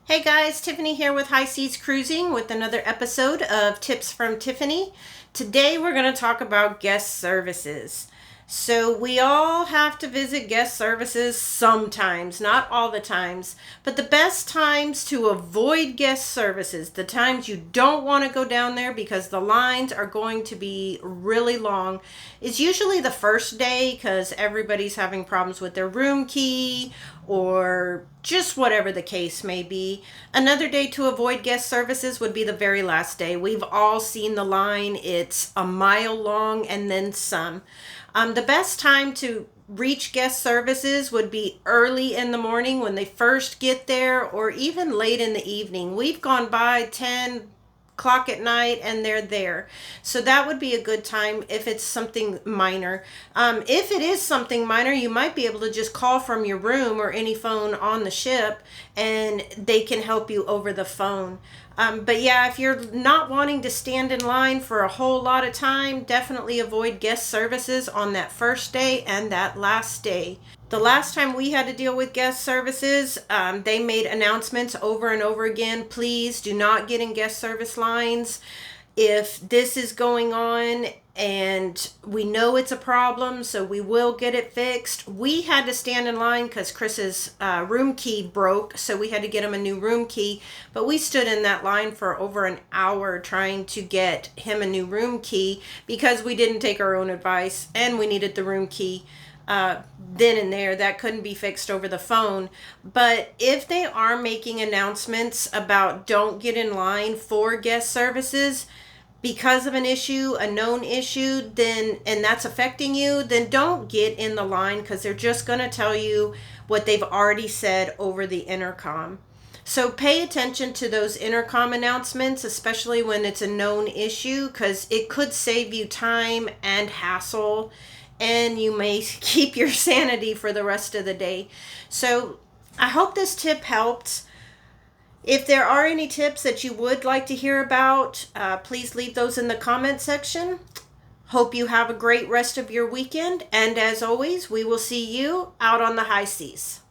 Hey guys, Tiffany here with High Seas Cruising with another episode of Tips from Tiffany. Today we're going to talk about guest services. So we all have to visit guest services sometimes, not all the times, but the best times to avoid guest services, the times you don't want to go down there because the lines are going to be really long, is usually the first day because everybody's having problems with their room key or just whatever the case may be. Another day to avoid guest services would be the very last day. We've all seen the line. It's a mile long and then some. The best time to reach guest services would be early in the morning when they first get there, or even late in the evening. We've gone by 10 o'clock at night and they're there. So that would be a good time if it's something minor. If it is something minor, you might be able to just call from your room or any phone on the ship and they can help you over the phone. But yeah, if you're not wanting to stand in line for a whole lot of time, definitely avoid guest services on that first day and that last day. The last time we had to deal with guest services, they made announcements over and over again. Please do not get in guest service lines. If this is going on and we know it's a problem, so we will get it fixed. We had to stand in line because Chris's room key broke, so we had to get him a new room key. But we stood in that line for over an hour trying to get him a new room key because we didn't take our own advice and we needed the room key then and there. That couldn't be fixed over the phone. But if they are making announcements about don't get in line for guest services because of an issue, a known issue, then and that's affecting you, then don't get in the line because they're just going to tell you what they've already said over the intercom. So pay attention to those intercom announcements, especially when it's a known issue, because it could save you time and hassle, and you may keep your sanity for the rest of the day. So I hope this tip helped. If there are any tips that you would like to hear about, please leave those in the comment section. Hope you have a great rest of your weekend. And as always, we will see you out on the high seas.